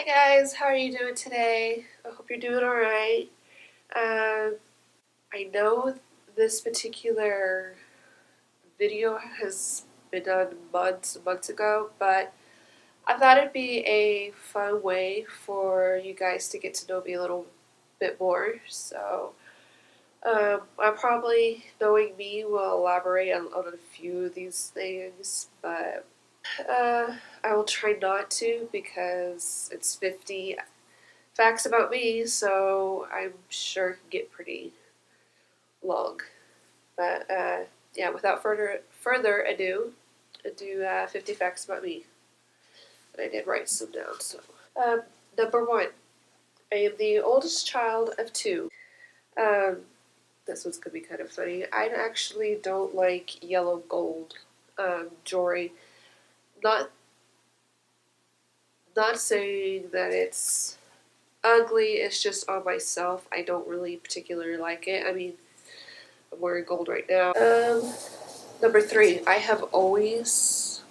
Hi guys, how are you doing today? I hope you're doing alright. I know this particular video has been done months and months ago, but I thought it'd be a fun way for you guys to get to know me a little bit more. So, I'm probably, knowing me, will elaborate on a few of these things, but I will try not to because it's 50 facts about me, so I'm sure it can get pretty long. But yeah, without further ado, I do 50 facts about me. And I did write some down. So, number one, I am the oldest child of two. Um, this one's gonna be kind of funny. I actually don't like yellow gold jewelry. Not not saying that it's ugly. It's just on myself. I don't really particularly like it. I mean, I'm wearing gold right now. Number three, I have always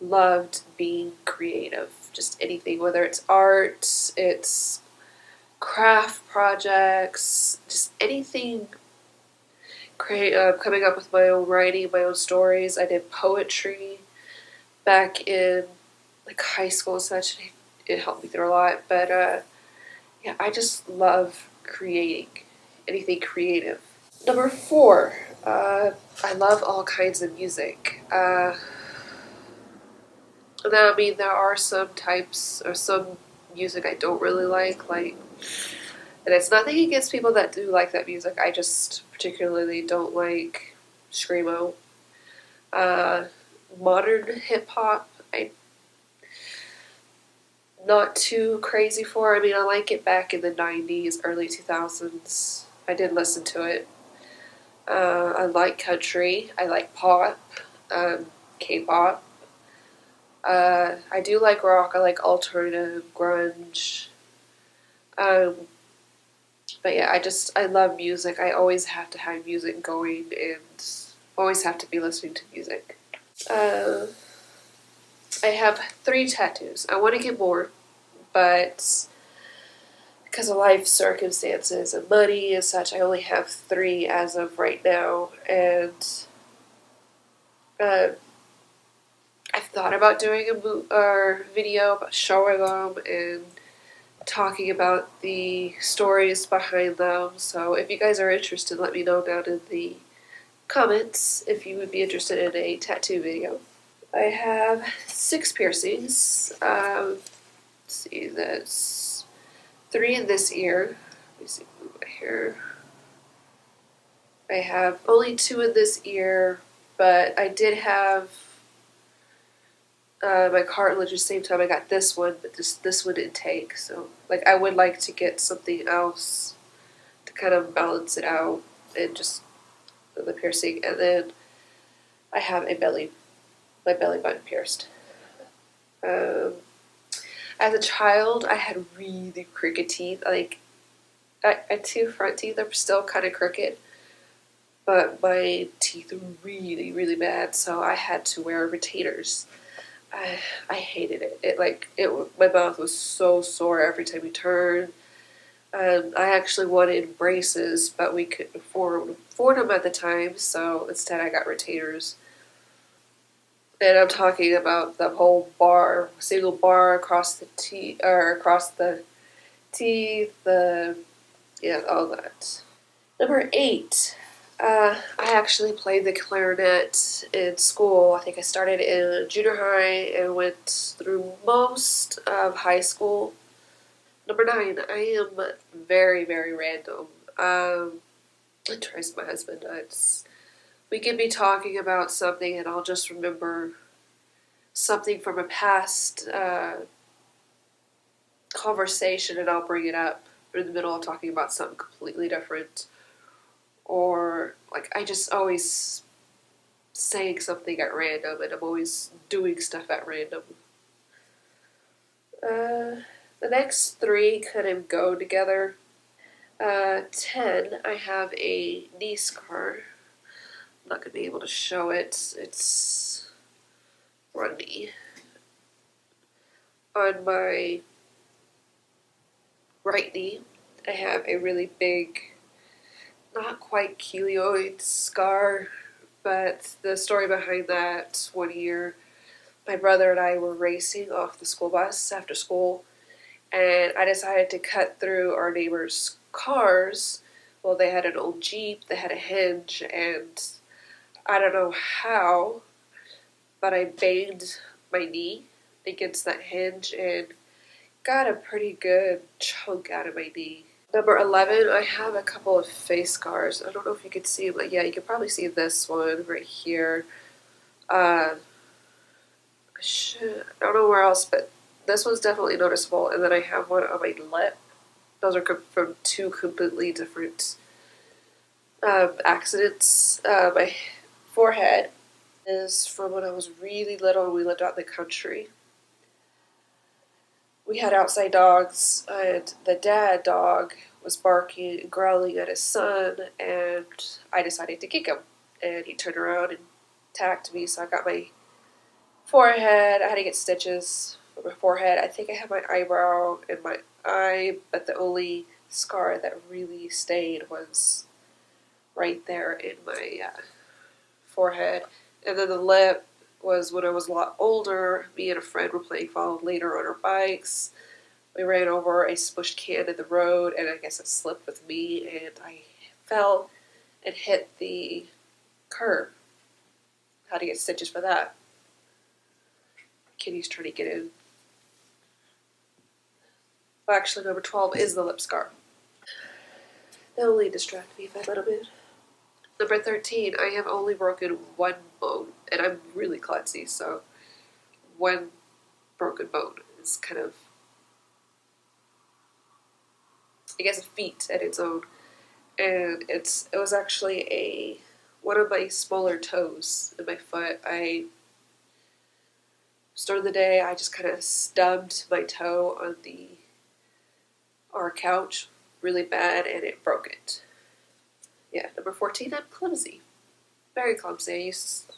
loved being creative. Just anything, whether it's art, it's craft projects, just anything. Coming up with my own writing, my own stories. I did poetry back in like high school and such. It helped me through a lot, but yeah, I just love creating anything creative. Number four, I love all kinds of music. Now, I mean, there are some types or some music I don't really like, and it's nothing against people that do like that music. I just particularly don't like screamo. Uh, Modern hip hop, I'm not too crazy for. I mean, I like it back in the '90s, early 2000s. I did listen to it. I like country. I like pop, K-pop. I do like rock. I like alternative, grunge. Um, but yeah, I love music. I always have to have music going and always have to be listening to music. Uh, I have 3 tattoos. I want to get more, but because of life circumstances and money and such, I only have 3 as of right now. And uh, I've thought about doing a video about showing them and talking about the stories behind them. So if you guys are interested, let me know down in the comments if you would be interested in a tattoo video. I have 6 piercings. Let's see, that's 3 in this ear. Let me see, move my hair. I have only 2 in this ear, but I did have my cartilage at the same time I got this one, but this one didn't take. So, like, I would like to get something else to kind of balance it out and just the piercing. And then I have my belly button pierced. As a child, I had really crooked teeth. Like, I had 2 front teeth are still kind of crooked, but my teeth were really, really bad, so I had to wear retainers. I hated it. My mouth was so sore every time we turned. I actually wanted braces, but we couldn't afford them at the time, so instead I got retainers. And I'm talking about the whole single bar across the teeth, yeah, all that. Number 8. I actually played the clarinet in school. I think I started in junior high and went through most of high school. Number 9. I am very, very random. It drives my husband nuts. We could be talking about something and I'll just remember something from a past conversation and I'll bring it up in the middle of talking about something completely different. Or, like, I just always saying something at random and I'm always doing stuff at random. The next 3 kind of go together. 10, I have a knee scar. I'm not going to be able to show it. It's runny on my right knee, I have a really big, not quite keloid scar, but the story behind that, one year, my brother and I were racing off the school bus after school, and I decided to cut through our neighbors' cars. Well, they had an old Jeep, they had a hinge, and I don't know how, but I banged my knee against that hinge and got a pretty good chunk out of my knee. Number 11, I have a couple of face scars. I don't know if you could see, but yeah, you could probably see this one right here. I don't know where else, but this one's definitely noticeable. And then I have one on my lip. Those are from two completely different accidents. My forehead is from when I was really little and we lived out in the country. We had outside dogs, and the dad dog was barking and growling at his son, and I decided to kick him. And he turned around and attacked me, so I got my forehead. I had to get stitches for my forehead. I think I have my eyebrow and my eye, but the only scar that really stayed was right there in my forehead. And then the lip was when I was a lot older. Me and a friend were playing fall later on our bikes. We ran over a smushed can in the road, and I guess it slipped with me, and I fell and hit the curb. Had to get stitches for that. Kitty's trying to get in. Well, actually, number 12 is the lip scar. That'll only distract me a little bit. Number 13, I have only broken one bone, and I'm really klutzy, so one broken bone is kind of, I guess, a feat at its own. And it was actually one of my smaller toes in my foot. I started the day, I just kind of stubbed my toe on our couch really bad, and it broke it. Yeah, number 14, I'm clumsy. Very clumsy. I used to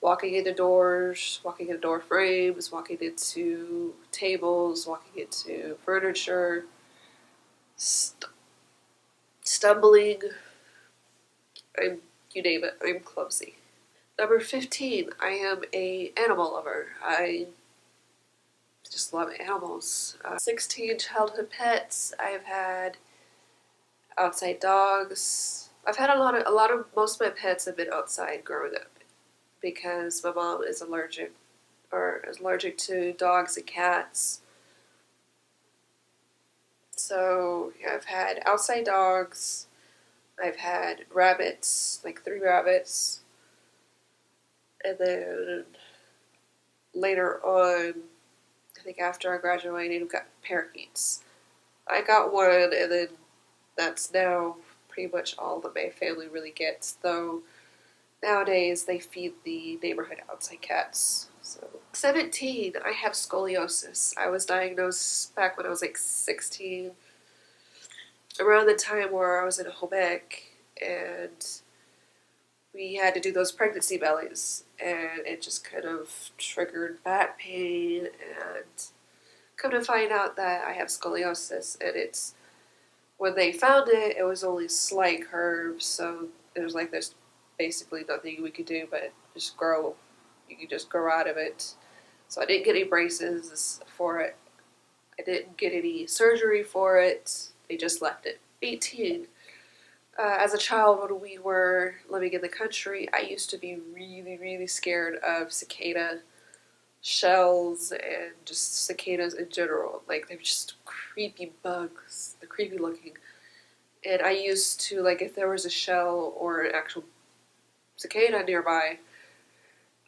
walking into doors, walking into door frames, walking into tables, walking into furniture, stumbling. You name it, I'm clumsy. Number 15, I am an animal lover. I just love animals. 16, childhood pets. I've had outside dogs. I've had most of my pets have been outside growing up because my mom is allergic to dogs and cats. So yeah, I've had outside dogs. I've had rabbits, like 3 rabbits. And then later on, I think after I graduated, we got parakeets. I got one, and then that's now pretty much all that my family really gets, though nowadays they feed the neighborhood outside cats. So 17, I have scoliosis. I was diagnosed back when I was like 16, around the time where I was in a home ec, and we had to do those pregnancy bellies, and it just kind of triggered back pain, and come to find out that I have scoliosis, and when they found it, it was only slight curves, so it was like there's basically nothing we could do but just grow. You could just grow out of it. So I didn't get any braces for it. I didn't get any surgery for it. They just left it. 18. As a child, when we were living in the country, I used to be really, really scared of cicada shells and just cicadas in general. Like, they're just creepy bugs. They're creepy looking. And I used to, like, if there was a shell or an actual cicada nearby,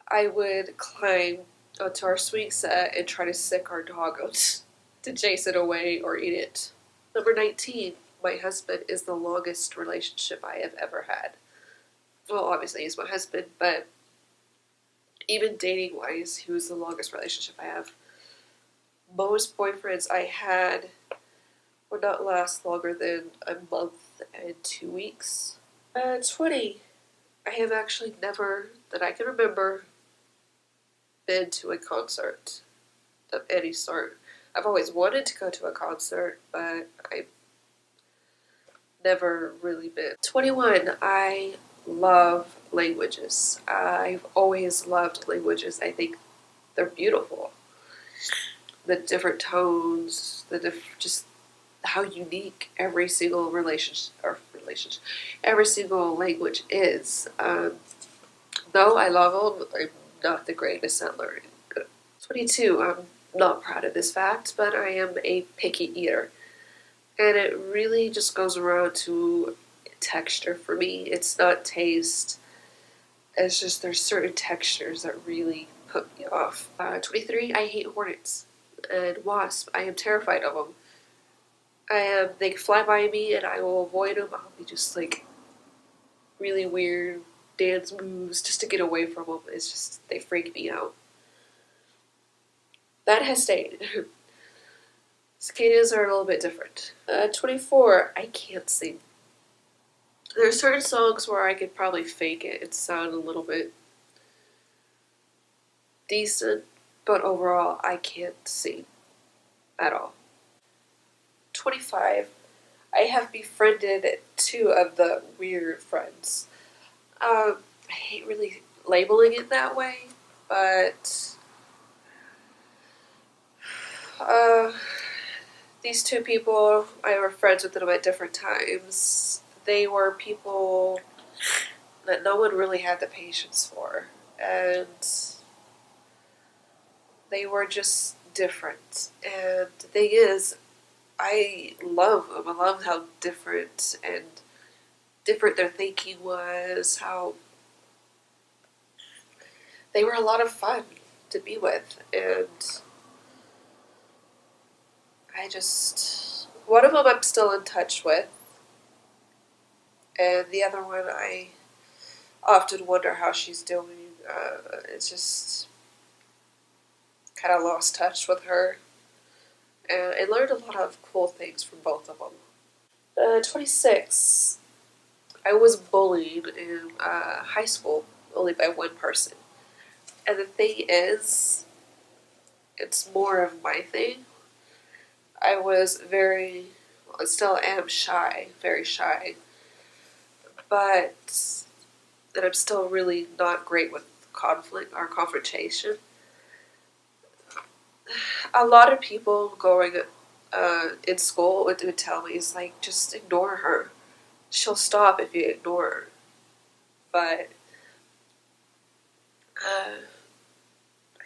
I would climb onto our swing set and try to sick our dog out to chase it away or eat it. Number 19, my husband is the longest relationship I have ever had. Well, obviously he's my husband, but even dating-wise, he was the longest relationship I have. Most boyfriends I had would not last longer than a month and 2 weeks. 20, I have actually never, that I can remember, been to a concert of any sort. I've always wanted to go to a concert, but I've never really been. 21, I love languages. I've always loved languages. I think they're beautiful. The different tones, just how unique every single relationship, every single language is. Though I love them, I'm not the greatest at learning. 22, I'm not proud of this fact, but I am a picky eater. And it really just goes around to texture for me. It's not taste. It's just there's certain textures that really put me off. 23, I hate hornets and wasps. I am terrified of them. They fly by me and I will avoid them. I'll be just like really weird dance moves just to get away from them. It's just, they freak me out. That has stayed. Cicadas are a little bit different. 24, I can't sing. There are certain songs where I could probably fake it and sound a little bit decent, but overall, I can't sing at all. 25, I have befriended 2 of the weird friends. I hate really labeling it that way, but these 2 people, I were friends with them at different times. They were people that no one really had the patience for, and they were just different. And the thing is, I love them. I love how different their thinking was, how they were a lot of fun to be with, and one of them I'm still in touch with, and the other one I often wonder how she's doing. It's just kind of lost touch with her, and I learned a lot of cool things from both of them. 26, I was bullied in high school only by one person, and the thing is, it's more of my thing. I was still am shy, very shy, but that I'm still really not great with conflict or confrontation. A lot of people going in school would tell me, it's like, just ignore her. She'll stop if you ignore her. But I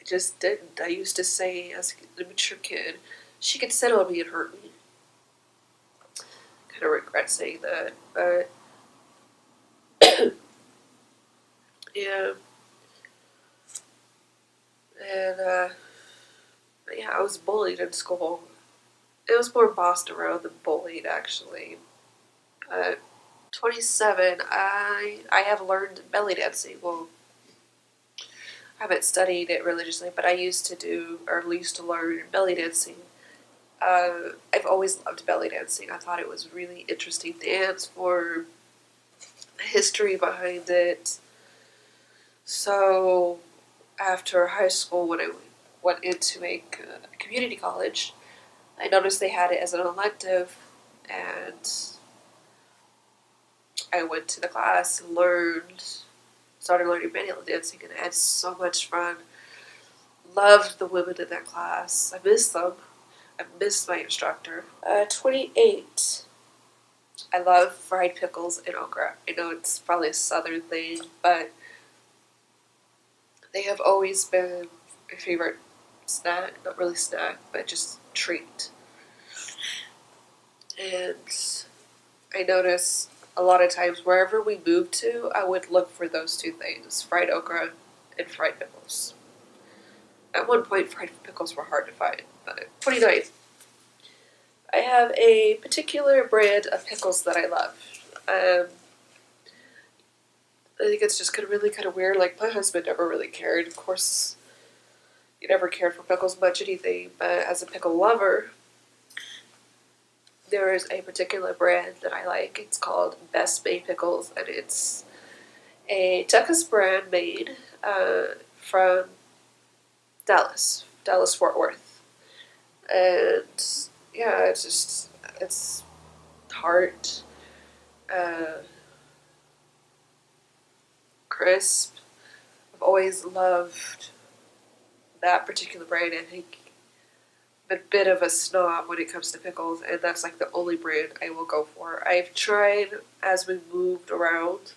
just didn't. I used to say, as a mature kid, she could sit on me and hurt me. Kind of regret saying that, but yeah. And yeah, I was bullied in school. It was more bossed around than bullied, actually. 27, I have learned belly dancing. Well, I haven't studied it religiously, but I used to learn belly dancing. I've always loved belly dancing. I thought it was a really interesting dance for the history behind it. So after high school, when I went into a community college, I noticed they had it as an elective, and I went to the class and started learning belly dancing, and I had so much fun. Loved the women in that class. I miss them. I miss my instructor. 28. I love fried pickles and okra. I know it's probably a southern thing, but they have always been my favorite snack. Not really snack, but just treat. And I notice a lot of times wherever we moved to, I would look for those 2 things, fried okra and fried pickles. At one point, fried pickles were hard to find. But 29. I have a particular brand of pickles that I love. I think it's just kind of weird. Like, my husband never really cared. Of course, he never cared for pickles much anything. But as a pickle lover, there is a particular brand that I like. It's called Best Made Pickles, and it's a Texas brand made from Dallas, Fort Worth. And yeah, it's tart, uh, crisp. I've always loved that particular brand. I think I'm a bit of a snob when it comes to pickles, and that's like the only brand I will go for. I've tried, as we moved around,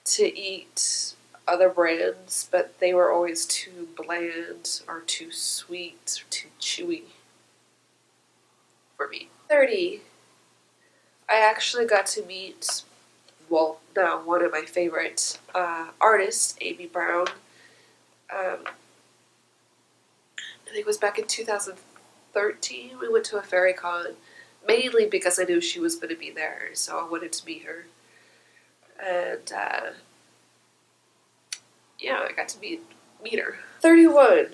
to eat other brands, but they were always too bland or too sweet or too chewy for me. 30. I actually got to meet, well, now one of my favorite artists, Amy Brown. I think it was back in 2013. We went to a fairy con, mainly because I knew she was going to be there, so I wanted to meet her. And yeah, I got to meet her. 31.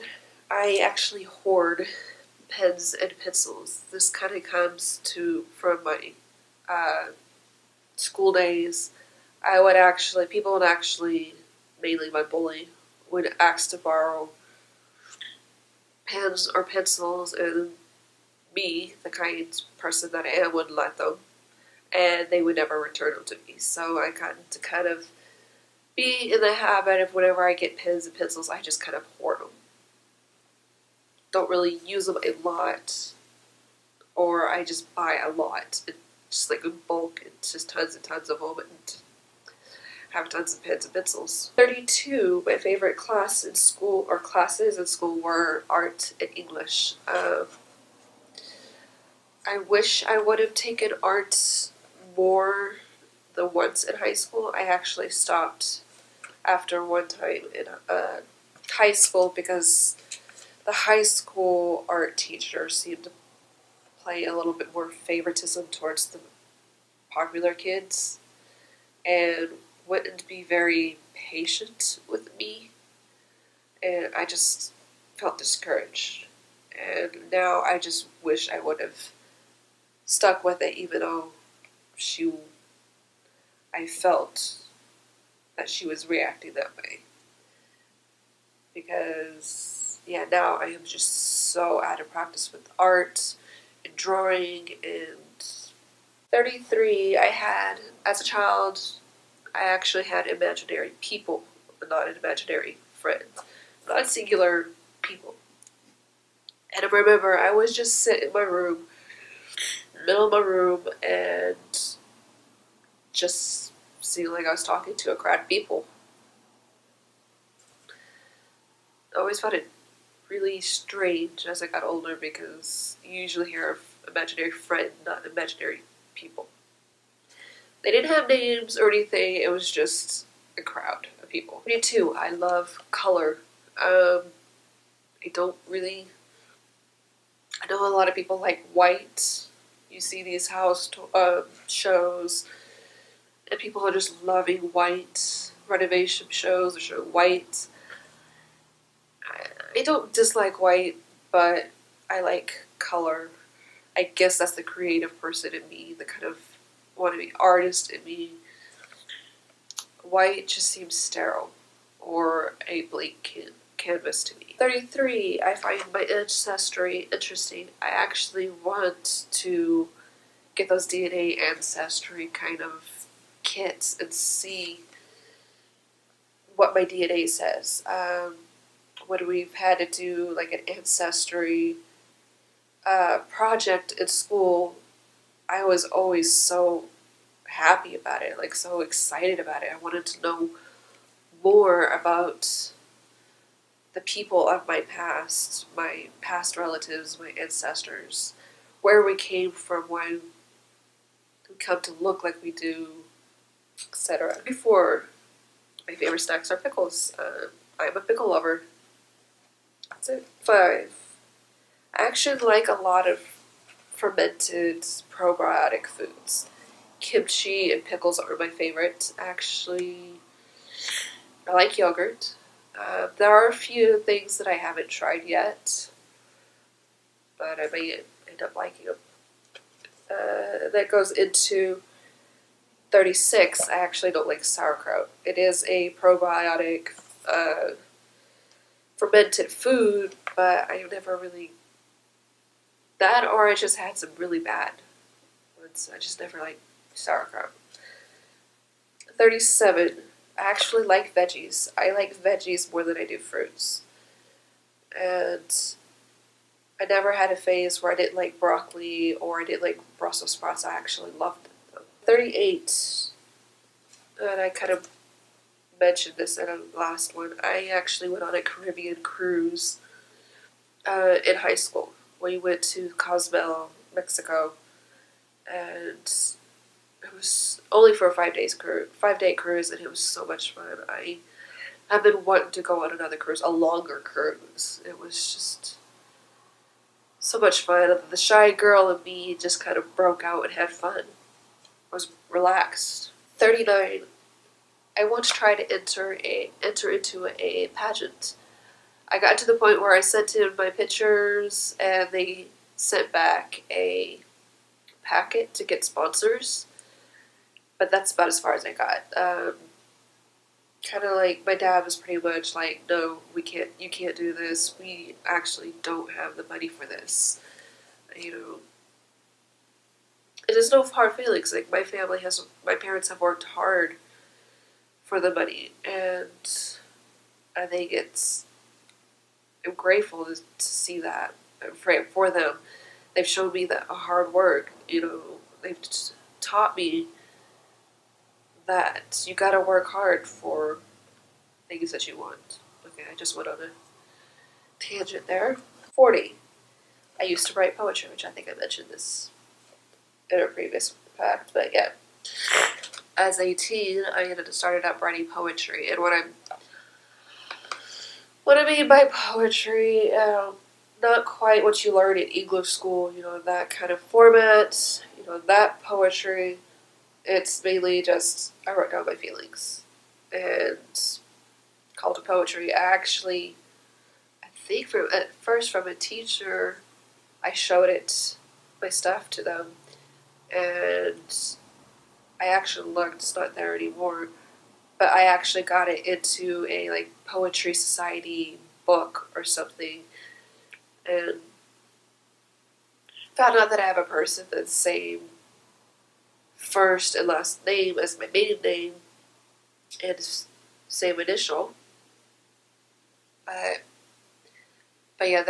I actually hoard pens and pencils. This kind of comes from my school days. People would actually, mainly my bully, would ask to borrow pens or pencils, and me, the kind person that I am, would let them, and they would never return them to me. So I got to kind of be in the habit of whenever I get pens and pencils, I just kind of hoard them. Don't really use them a lot, or I just buy a lot, just like in bulk, and just tons and tons of them, and have tons of pens and pencils. 32, my favorite class in school, or classes in school, were art and English. I wish I would have taken art more than once in high school. I actually stopped after one time in high school because the high school art teacher seemed to play a little bit more favoritism towards the popular kids and wouldn't be very patient with me, and I just felt discouraged. And now I just wish I would have stuck with it, even though I felt that she was reacting that way. Because, yeah, now I am just so out of practice with art and drawing. And 33, as a child, I actually had imaginary people, not imaginary friends, not singular people. And I remember I was just sitting in my room, middle of my room, and just seemed like I was talking to a crowd of people. I always found it really strange as I got older because you usually hear of imaginary friend, not imaginary people. They didn't have names or anything, it was just a crowd of people. Me too, I love color. I don't really. I know a lot of people like white. You see these house shows, and people are just loving white. Renovation shows are showing white. I don't dislike white, but I like color. I guess that's the creative person in me, the kind of wannabe artist in me. White just seems sterile, or a blank canvas to me. 33, I find my ancestry interesting. I actually want to get those DNA ancestry kind of kits and see what my DNA says. When we've had to do like an ancestry project in school, I was always so happy about it, like so excited about it. I wanted to know more about the people of my past relatives, my ancestors, where we came from, why we come to look like we do, etc. Before, my favorite snacks are pickles. I'm a pickle lover. That's it. 5. I actually like a lot of fermented probiotic foods. Kimchi and pickles are my favorite. Actually, I like yogurt. There are a few things that I haven't tried yet, but I may end up liking them. That goes into 36. I actually don't like sauerkraut. It is a probiotic fermented food, but I never really That or I just had some really bad ones. I just never liked sauerkraut. 37. I actually like veggies. I like veggies more than I do fruits. And I never had a phase where I didn't like broccoli or I didn't like Brussels sprouts. I actually loved them. 38. And I kind of mentioned this in a last one. I actually went on a Caribbean cruise in high school. We went to Cozumel, Mexico, and it was only for a 5-day cruise, and it was so much fun. I have been wanting to go on another cruise, a longer cruise. It was just so much fun. The shy girl in me just kind of broke out and had fun. I was relaxed. 39. I once tried to enter into a pageant. I got to the point where I sent in my pictures and they sent back a packet to get sponsors, but that's about as far as I got. Kind of like my dad was pretty much like, no, you can't do this. We actually don't have the money for this. You know, it is no hard feelings. Like my parents have worked hard for the money, and I think I'm grateful to see that for them. They've shown me that hard work. You know, they've taught me that you gotta work hard for things that you want. Okay, I just went on a tangent there. 40. I used to write poetry, which I think I mentioned this in a previous fact, but yeah. As a teen, I started out writing poetry, and what I mean by poetry, not quite what you learn in English school, you know, that kind of format, you know, that poetry. It's mainly just, I wrote down my feelings and called it poetry. I think at first from a teacher, I showed my stuff to them, and I actually learned it's not there anymore, but I actually got it into a like poetry society book or something, and found out that I have a person that's the same first and last name as my maiden name, and same initial. But yeah,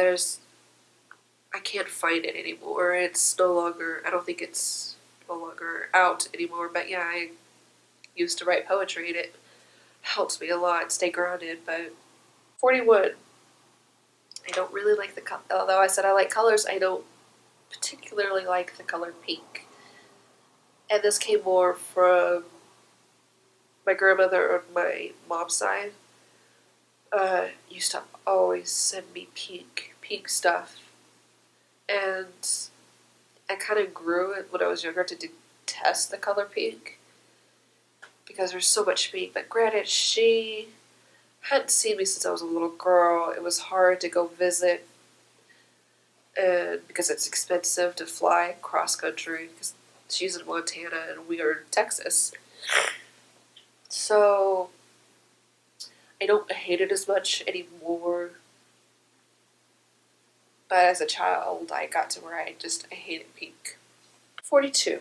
I can't find it anymore. It's no longer, I don't think it's no longer out anymore, but yeah, I used to write poetry and it helps me a lot stay grounded. But 41. I don't really like although I said I like colors, I don't particularly like the color pink. And this came more from my grandmother on my mom's side. Used to always send me pink stuff. And I kind of grew it when I was younger to detest the color pink because there's so much pink. But granted, she hadn't seen me since I was a little girl. It was hard to go visit, and because it's expensive to fly cross country because she's in Montana and we are in Texas. So I don't hate it as much anymore. But as a child, I got to where I hated pink. 42.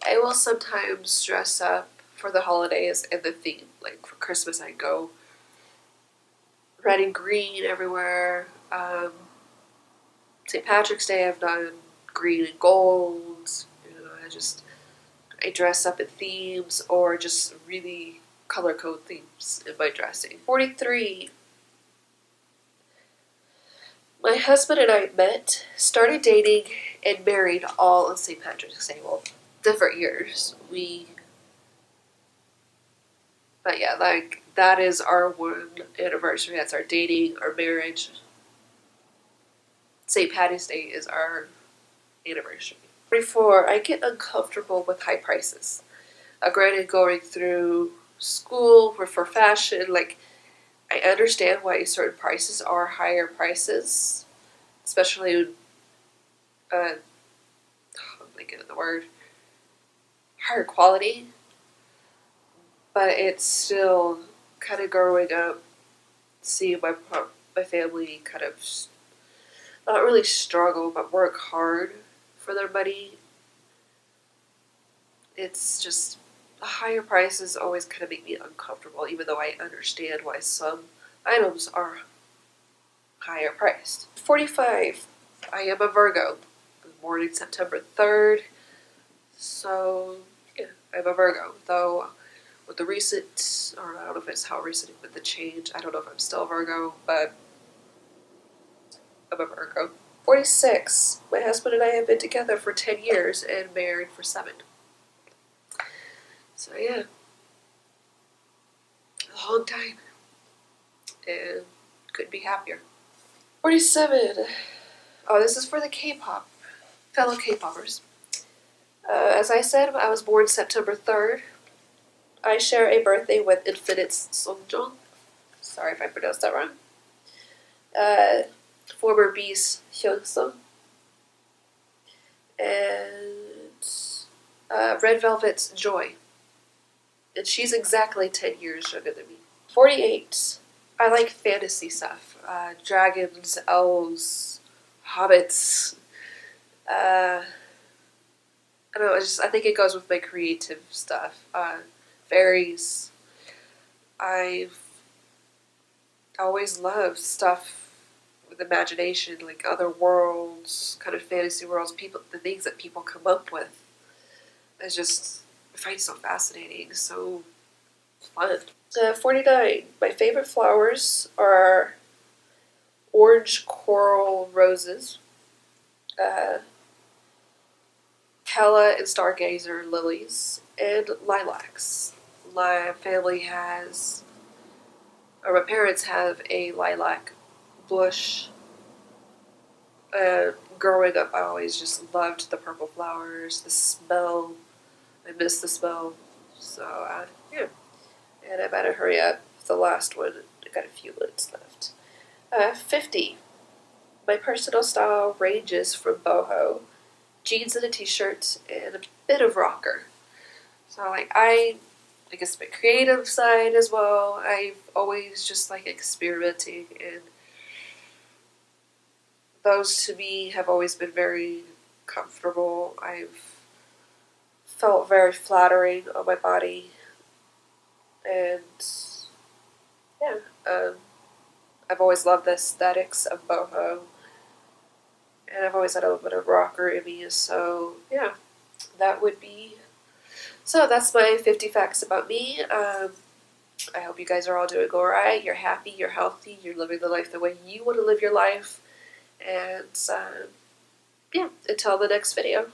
I will sometimes dress up for the holidays in the theme. Like for Christmas, I go red and green everywhere. St. Patrick's Day, I've done green and gold. You know, I dress up in themes or just really color code themes in my dressing. 43. My husband and I met, started dating, and married all on St. Patrick's Day. Well, different years. But yeah, like, that is our one anniversary. That's our dating, our marriage. St. Patty's Day is our anniversary. 44. I get uncomfortable with high prices. Granted, going through school for fashion, like, I understand why certain prices are higher prices, especially, I'm thinking of the word, higher quality, but it's still kind of growing up, seeing my family kind of, not really struggle, but work hard for their money. It's just the higher prices always kind of make me uncomfortable, even though I understand why some items are higher priced. 45. I am a Virgo. I was born in September 3rd. So, yeah, I'm a Virgo. Though, with the recent, or I don't know if it's how recent, with the change, I don't know if I'm still a Virgo, but I'm a Virgo. 46. My husband and I have been together for 10 years and married for 7. So, yeah. A long time. And couldn't be happier. 47. Oh, this is for the K-pop. Fellow K-poppers. As I said, I was born September 3rd. I share a birthday with Infinite Songjong. Sorry if I pronounced that wrong. Former Beast Hyunsung. And Red Velvet's Joy. And she's exactly 10 years younger than me. 48. I like fantasy stuff. Dragons, elves, hobbits. I don't know, I think it goes with my creative stuff. Fairies. I've always loved stuff with imagination, like other worlds, kind of fantasy worlds, the things that people come up with. I find so fascinating, so fun. 49. My favorite flowers are orange coral roses, Calla and stargazer lilies, and lilacs. My family has, or my parents have a lilac bush. Growing up, I always just loved the purple flowers, the smell. I miss the smell. So, yeah. And I better hurry up. The last one. I got a few minutes left. 50. My personal style ranges from boho, jeans and a t-shirt, and a bit of rocker. So, I guess my creative side as well. I've always just experimenting, and those to me have always been very comfortable. I've felt very flattering on my body, and yeah, I've always loved the aesthetics of boho, and I've always had a little bit of rocker in me, so yeah, that would be. So that's my 50 facts about me. I hope you guys are all doing alright, you're happy, you're healthy, you're living the life the way you want to live your life, and yeah, until the next video.